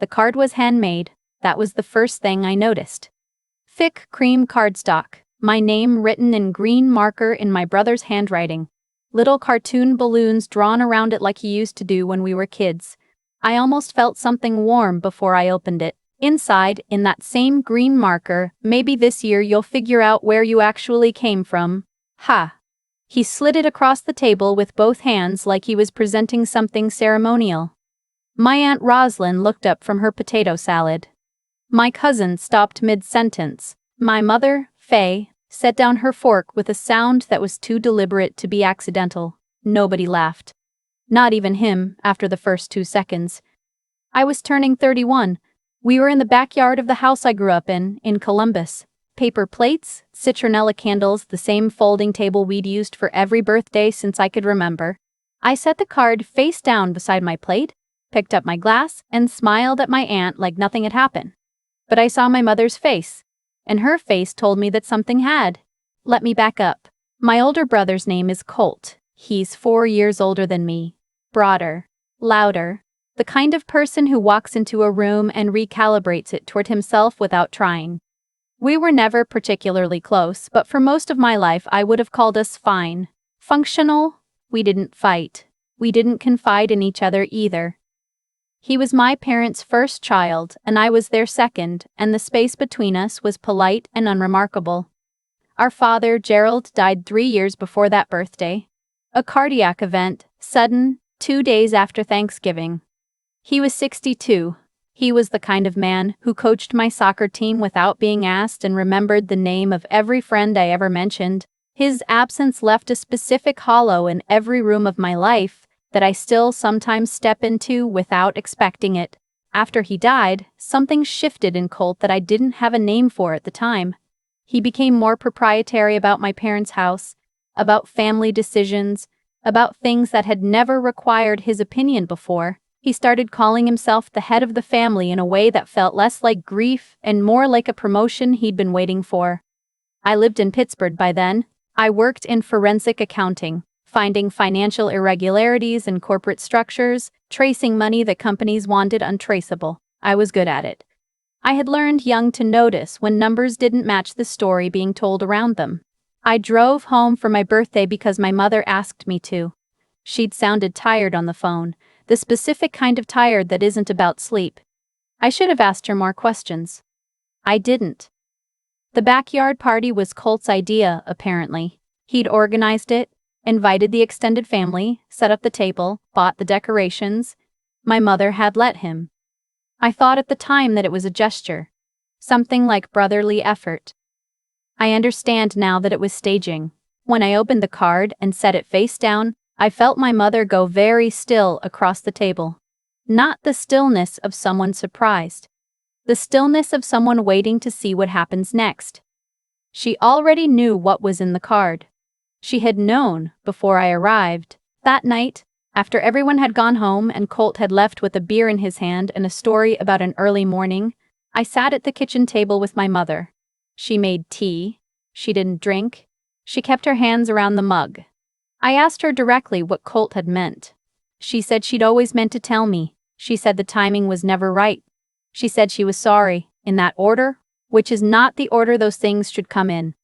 The card was handmade. That was the first thing I noticed. Thick cream cardstock, my name written in green marker in my brother's handwriting. Little cartoon balloons drawn around it like he used to do when we were kids. I almost felt something warm before I opened it. Inside, in that same green marker, maybe this year you'll figure out where you actually came from. Ha! He slid it across the table with both hands like he was presenting something ceremonial. My Aunt Roslyn looked up from her potato salad. My cousin stopped mid-sentence. My mother, Faye, set down her fork with a sound that was too deliberate to be accidental. Nobody laughed. Not even him, after the first 2 seconds. I was turning 31. We were in the backyard of the house I grew up in Columbus. Paper plates, citronella candles, the same folding table we'd used for every birthday since I could remember. I set the card face down beside my plate, picked up my glass, and smiled at my aunt like nothing had happened. But I saw my mother's face, and her face told me that something had. Let me back up. My older brother's name is Colt. He's 4 years older than me. Broader, louder, the kind of person who walks into a room and recalibrates it toward himself without trying. We were never particularly close, but for most of my life I would have called us fine. Functional. We didn't fight. We didn't confide in each other either. He was my parents' first child, and I was their second, and the space between us was polite and unremarkable. Our father, Gerald, died 3 years before that birthday. A cardiac event, sudden, 2 days after Thanksgiving. He was 62. He was the kind of man who coached my soccer team without being asked and remembered the name of every friend I ever mentioned. His absence left a specific hollow in every room of my life that I still sometimes step into without expecting it. After he died, something shifted in Colt that I didn't have a name for at the time. He became more proprietary about my parents' house, about family decisions, about things that had never required his opinion before. He started calling himself the head of the family in a way that felt less like grief and more like a promotion he'd been waiting for. I lived in Pittsburgh by then. I worked in forensic accounting, finding financial irregularities in corporate structures, tracing money that companies wanted untraceable. I was good at it. I had learned young to notice when numbers didn't match the story being told around them. I drove home for my birthday because my mother asked me to. She'd sounded tired on the phone, the specific kind of tired that isn't about sleep. I should have asked her more questions. I didn't. The backyard party was Colt's idea, apparently. He'd organized it, invited the extended family, set up the table, bought the decorations. My mother had let him. I thought at the time that it was a gesture, something like brotherly effort. I understand now that it was staging. When I opened the card and set it face down, I felt my mother go very still across the table. Not the stillness of someone surprised. The stillness of someone waiting to see what happens next. She already knew what was in the card. She had known before I arrived. That night, after everyone had gone home and Colt had left with a beer in his hand and a story about an early morning, I sat at the kitchen table with my mother. She made tea. She didn't drink. She kept her hands around the mug. I asked her directly what Colt had meant. She said she'd always meant to tell me. She said the timing was never right. She said she was sorry, in that order, which is not the order those things should come in.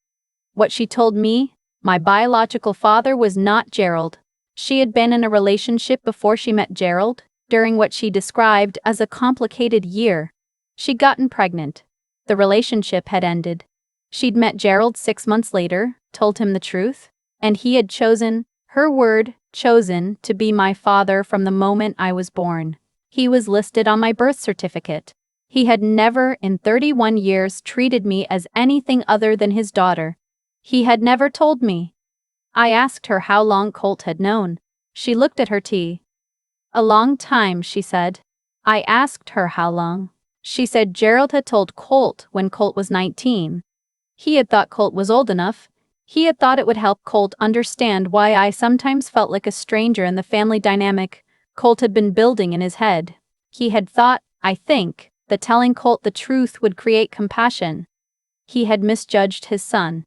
What she told me, my biological father was not Gerald. She had been in a relationship before she met Gerald, during what she described as a complicated year. She'd gotten pregnant. The relationship had ended. She'd met Gerald 6 months later, told him the truth, and he had chosen, her word, chosen, to be my father from the moment I was born. He was listed on my birth certificate. He had never in 31 years treated me as anything other than his daughter. He had never told me. I asked her how long Colt had known. She looked at her tea. A long time, she said. I asked her how long. She said Gerald had told Colt when Colt was 19. He had thought Colt was old enough. He had thought it would help Colt understand why I sometimes felt like a stranger in the family dynamic Colt had been building in his head. He had thought, I think, that telling Colt the truth would create compassion. He had misjudged his son.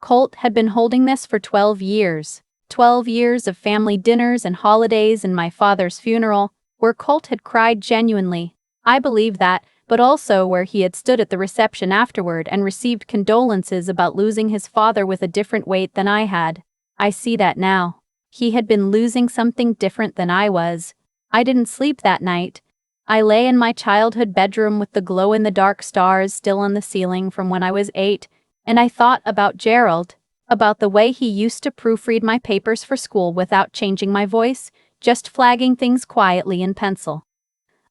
Colt had been holding this for 12 years. 12 years of family dinners and holidays and my father's funeral, where Colt had cried genuinely. I believe that, but also where he had stood at the reception afterward and received condolences about losing his father with a different weight than I had. I see that now. He had been losing something different than I was. I didn't sleep that night. I lay in my childhood bedroom with the glow-in-the-dark stars still on the ceiling from when I was 8, and I thought about Gerald, about the way he used to proofread my papers for school without changing my voice, just flagging things quietly in pencil.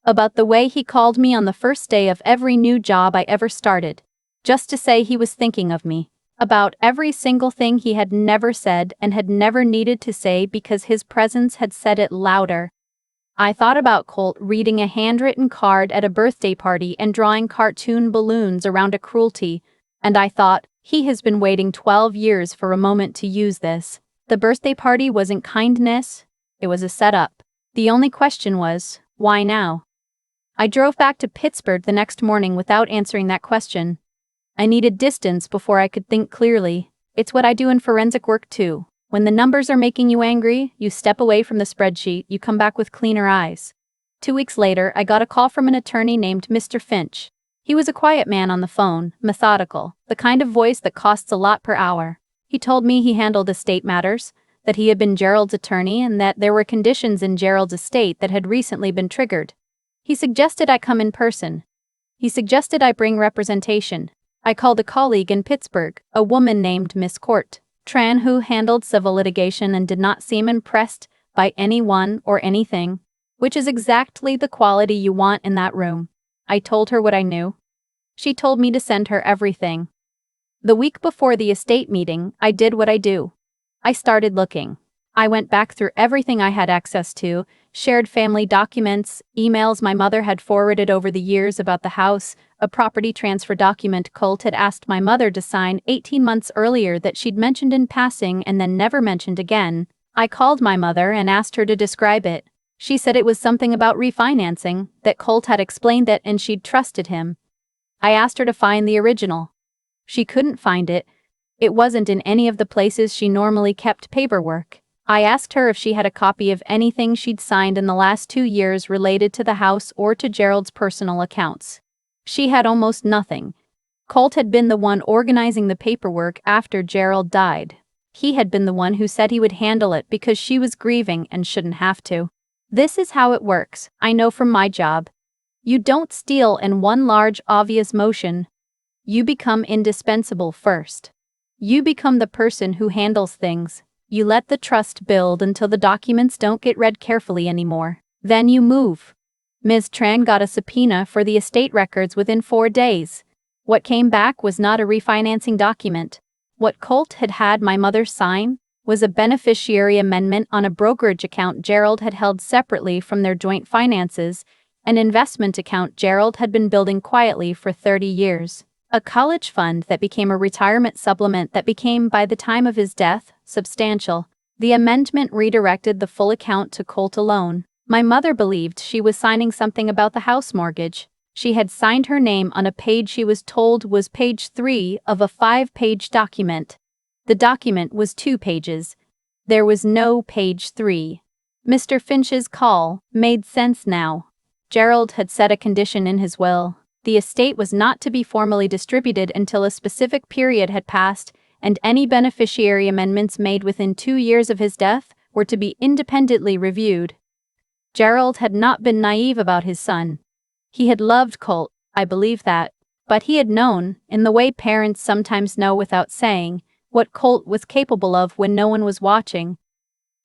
About the way he called me on the first day of every new job I ever started, just to say he was thinking of me. About every single thing he had never said and had never needed to say because his presence had said it louder. I thought about Colt reading a handwritten card at a birthday party and drawing cartoon balloons around a cruelty, and I thought, he has been waiting 12 years for a moment to use this. The birthday party wasn't kindness, it was a setup. The only question was, why now? I drove back to Pittsburgh the next morning without answering that question. I needed distance before I could think clearly. It's what I do in forensic work too. When the numbers are making you angry, you step away from the spreadsheet, you come back with cleaner eyes. 2 weeks later, I got a call from an attorney named Mr. Finch. He was a quiet man on the phone, methodical, the kind of voice that costs a lot per hour. He told me he handled estate matters, that he had been Gerald's attorney and that there were conditions in Gerald's estate that had recently been triggered. He suggested I come in person. He suggested I bring representation. I called a colleague in Pittsburgh, a woman named Miss Court Tran, who handled civil litigation and did not seem impressed by anyone or anything, which is exactly the quality you want in that room. I told her what I knew. She told me to send her everything. The week before the estate meeting, I did what I do. I started looking. I went back through everything I had access to, shared family documents, emails my mother had forwarded over the years about the house, a property transfer document Colt had asked my mother to sign 18 months earlier that she'd mentioned in passing and then never mentioned again. I called my mother and asked her to describe it. She said it was something about refinancing, that Colt had explained it and she'd trusted him. I asked her to find the original. She couldn't find it. It wasn't in any of the places she normally kept paperwork. I asked her if she had a copy of anything she'd signed in the last 2 years related to the house or to Gerald's personal accounts. She had almost nothing. Colt had been the one organizing the paperwork after Gerald died. He had been the one who said he would handle it because she was grieving and shouldn't have to. This is how it works, I know from my job. You don't steal in one large obvious motion. You become indispensable first. You become the person who handles things. You let the trust build until the documents don't get read carefully anymore. Then you move. Ms. Tran got a subpoena for the estate records within 4 days. What came back was not a refinancing document. What Colt had had my mother sign was a beneficiary amendment on a brokerage account Gerald had held separately from their joint finances, an investment account Gerald had been building quietly for 30 years. A college fund that became a retirement supplement that became, by the time of his death, substantial. The amendment redirected the full account to Colt alone. My mother believed she was signing something about the house mortgage. She had signed her name on a page she was told was page 3 of a 5-page document. The document was 2 pages. There was no page 3. Mr. Finch's call made sense now. Gerald had set a condition in his will. The estate was not to be formally distributed until a specific period had passed, and any beneficiary amendments made within 2 years of his death were to be independently reviewed. Gerald had not been naive about his son. He had loved Colt, I believe that, but he had known, in the way parents sometimes know without saying, what Colt was capable of when no one was watching.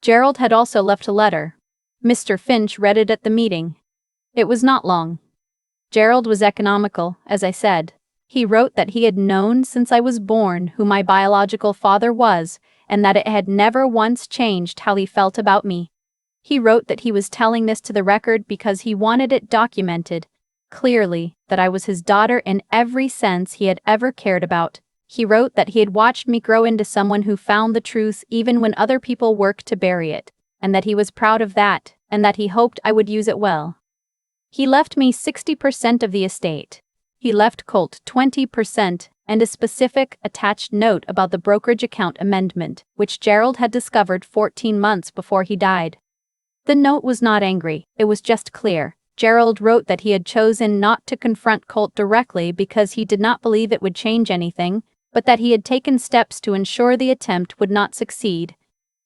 Gerald had also left a letter. Mr. Finch read it at the meeting. It was not long. Gerald was economical, as I said. He wrote that he had known since I was born who my biological father was, and that it had never once changed how he felt about me. He wrote that he was telling this to the record because he wanted it documented, clearly, that I was his daughter in every sense he had ever cared about. He wrote that he had watched me grow into someone who found the truth even when other people worked to bury it, and that he was proud of that, and that he hoped I would use it well. He left me 60% of the estate. He left Colt 20% and a specific attached note about the brokerage account amendment, which Gerald had discovered 14 months before he died. The note was not angry, it was just clear. Gerald wrote that he had chosen not to confront Colt directly because he did not believe it would change anything, but that he had taken steps to ensure the attempt would not succeed.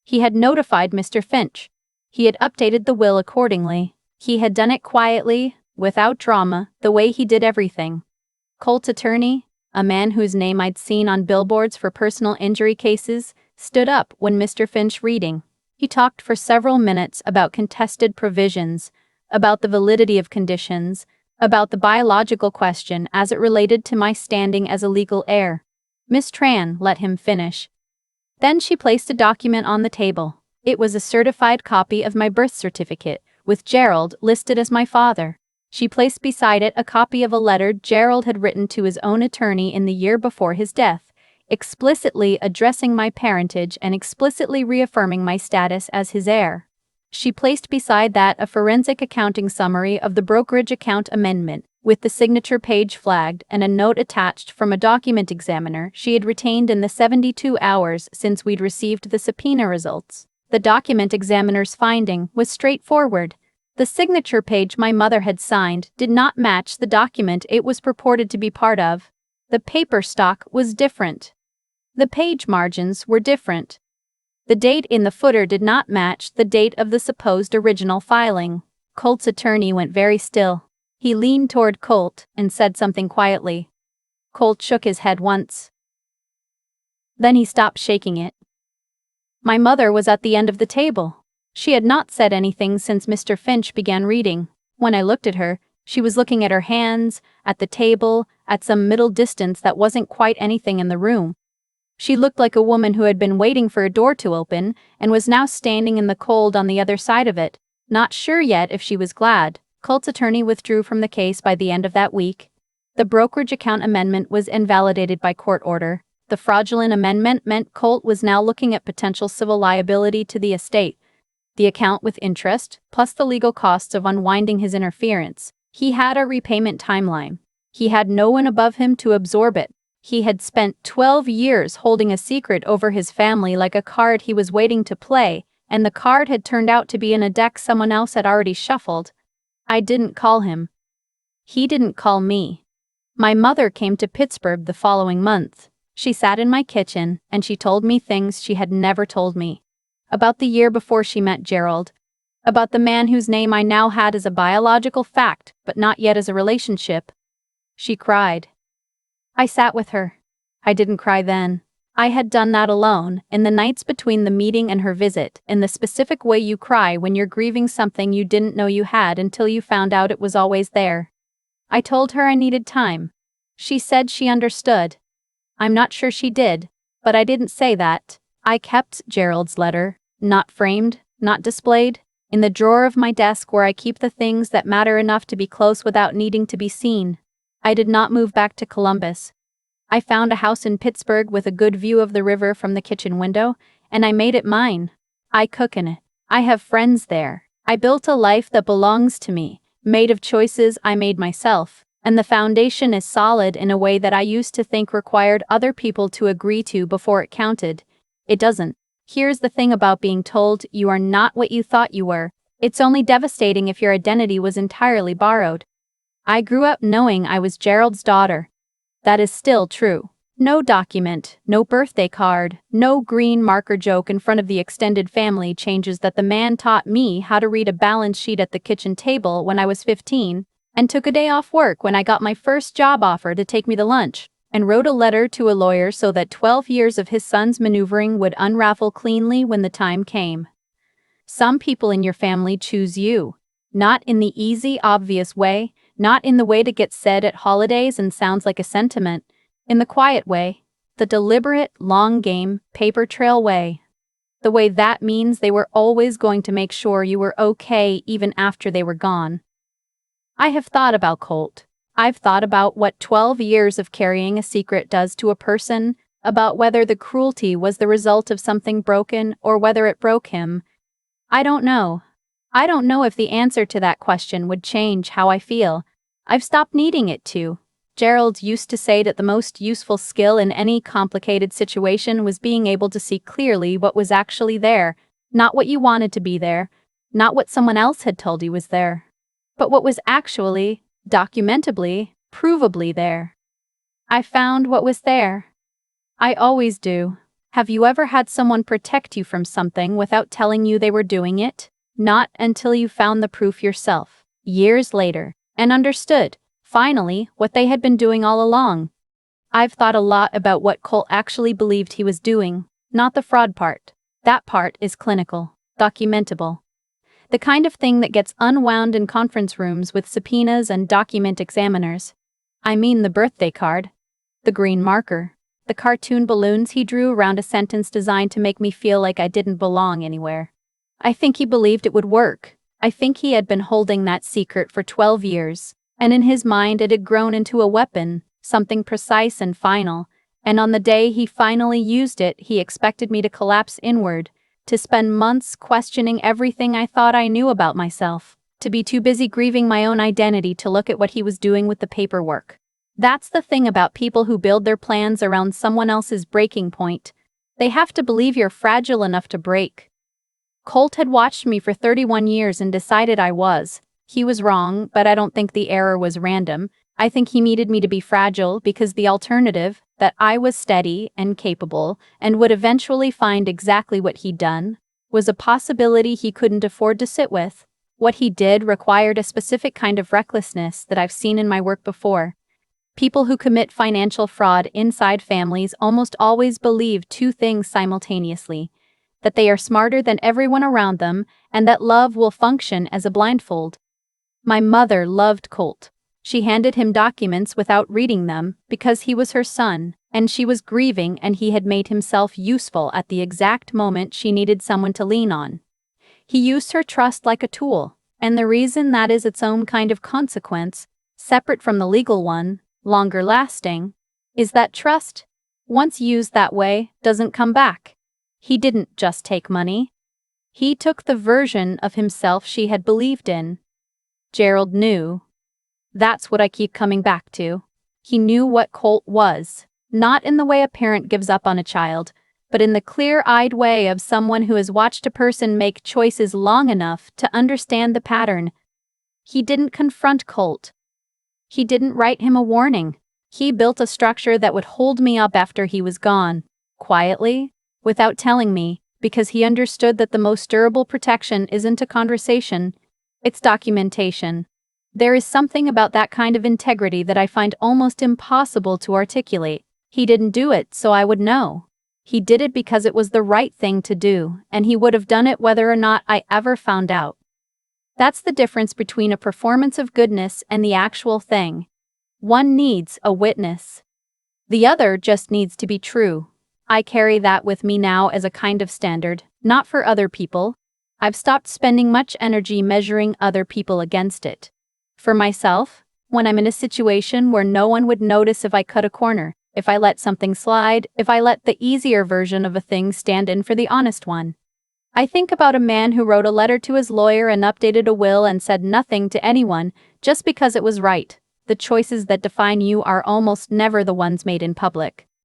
He had notified Mr. Finch. He had updated the will accordingly. He had done it quietly, without drama, the way he did everything. Colt's attorney, a man whose name I'd seen on billboards for personal injury cases, stood up when Mr. Finch reading. He talked for several minutes about contested provisions, about the validity of conditions, about the biological question as it related to my standing as a legal heir. Miss Tran let him finish. Then she placed a document on the table. It was a certified copy of my birth certificate, with Gerald listed as my father. She placed beside it a copy of a letter Gerald had written to his own attorney in the year before his death, explicitly addressing my parentage and explicitly reaffirming my status as his heir. She placed beside that a forensic accounting summary of the brokerage account amendment, with the signature page flagged and a note attached from a document examiner she had retained in the 72 hours since we'd received the subpoena results. The document examiner's finding was straightforward. The signature page my mother had signed did not match the document it was purported to be part of. The paper stock was different. The page margins were different. The date in the footer did not match the date of the supposed original filing. Colt's attorney went very still. He leaned toward Colt and said something quietly. Colt shook his head once. Then he stopped shaking it. My mother was at the end of the table. She had not said anything since Mr. Finch began reading. When I looked at her, she was looking at her hands, at the table, at some middle distance that wasn't quite anything in the room. She looked like a woman who had been waiting for a door to open and was now standing in the cold on the other side of it, not sure yet if she was glad. Colt's attorney withdrew from the case by the end of that week. The brokerage account amendment was invalidated by court order. The fraudulent amendment meant Colt was now looking at potential civil liability to the estate, the account with interest, plus the legal costs of unwinding his interference. He had a repayment timeline. He had no one above him to absorb it. He had spent 12 years holding a secret over his family like a card he was waiting to play, and the card had turned out to be in a deck someone else had already shuffled. I didn't call him. He didn't call me. My mother came to Pittsburgh the following month. She sat in my kitchen, and she told me things she had never told me. About the year before she met Gerald. About the man whose name I now had as a biological fact, but not yet as a relationship. She cried. I sat with her. I didn't cry then. I had done that alone, in the nights between the meeting and her visit, in the specific way you cry when you're grieving something you didn't know you had until you found out it was always there. I told her I needed time. She said she understood. I'm not sure she did, but I didn't say that. I kept Gerald's letter, not framed, not displayed, in the drawer of my desk where I keep the things that matter enough to be close without needing to be seen. I did not move back to Columbus. I found a house in Pittsburgh with a good view of the river from the kitchen window, and I made it mine. I cook in it. I have friends there. I built a life that belongs to me, made of choices I made myself, and the foundation is solid in a way that I used to think required other people to agree to before it counted. It doesn't. Here's the thing about being told you are not what you thought you were. It's only devastating if your identity was entirely borrowed. I grew up knowing I was Gerald's daughter. That is still true. No document, no birthday card, no green marker joke in front of the extended family changes that the man taught me how to read a balance sheet at the kitchen table when I was 15, and took a day off work when I got my first job offer to take me to lunch, and wrote a letter to a lawyer so that 12 years of his son's maneuvering would unravel cleanly when the time came. Some people in your family choose you. Not in the easy, obvious way, not in the way that gets said at holidays and sounds like a sentiment, in the quiet way, the deliberate, long game, paper trail way. The way that means they were always going to make sure you were okay even after they were gone. I have thought about Colt. I've thought about what 12 years of carrying a secret does to a person, about whether the cruelty was the result of something broken or whether it broke him. I don't know. I don't know if the answer to that question would change how I feel. I've stopped needing it to. Gerald used to say that the most useful skill in any complicated situation was being able to see clearly what was actually there, not what you wanted to be there, not what someone else had told you was there. but what was actually, documentably, provably there. I found what was there. I always do. Have you ever had someone protect you from something without telling you they were doing it? Not until you found the proof yourself, years later, and understood, finally, what they had been doing all along. I've thought a lot about what Colt actually believed he was doing, not the fraud part. That part is clinical, documentable. The kind of thing that gets unwound in conference rooms with subpoenas and document examiners. I mean the birthday card, the green marker, the cartoon balloons he drew around a sentence designed to make me feel like I didn't belong anywhere. I think he believed it would work. I think he had been holding that secret for 12 years, and in his mind it had grown into a weapon, something precise and final, and on the day he finally used it, he expected me to collapse inward, to spend months questioning everything I thought I knew about myself, to be too busy grieving my own identity to look at what he was doing with the paperwork. That's the thing about people who build their plans around someone else's breaking point. They have to believe you're fragile enough to break. Colt had watched me for 31 years and decided I was. He was wrong, but I don't think the error was random. I think he needed me to be fragile because the alternative, that I was steady and capable and would eventually find exactly what he'd done, was a possibility he couldn't afford to sit with. What he did required a specific kind of recklessness that I've seen in my work before. People who commit financial fraud inside families almost always believe two things simultaneously: that they are smarter than everyone around them, and that love will function as a blindfold. My mother loved Colt. She handed him documents without reading them because he was her son, and she was grieving and he had made himself useful at the exact moment she needed someone to lean on. He used her trust like a tool, and the reason that is its own kind of consequence, separate from the legal one, longer lasting, is that trust, once used that way, doesn't come back. He didn't just take money. He took the version of himself she had believed in. Gerald knew. That's what I keep coming back to. He knew what Colt was, not in the way a parent gives up on a child, but in the clear-eyed way of someone who has watched a person make choices long enough to understand the pattern. He didn't confront Colt. He didn't write him a warning. He built a structure that would hold me up after he was gone, quietly, without telling me, because he understood that the most durable protection isn't a conversation, it's documentation. There is something about that kind of integrity that I find almost impossible to articulate. He didn't do it so I would know. He did it because it was the right thing to do, and he would have done it whether or not I ever found out. That's the difference between a performance of goodness and the actual thing. One needs a witness. The other just needs to be true. I carry that with me now as a kind of standard, not for other people. I've stopped spending much energy measuring other people against it. For myself, when I'm in a situation where no one would notice if I cut a corner, if I let something slide, if I let the easier version of a thing stand in for the honest one. I think about a man who wrote a letter to his lawyer and updated a will and said nothing to anyone, just because it was right. The choices that define you are almost never the ones made in public.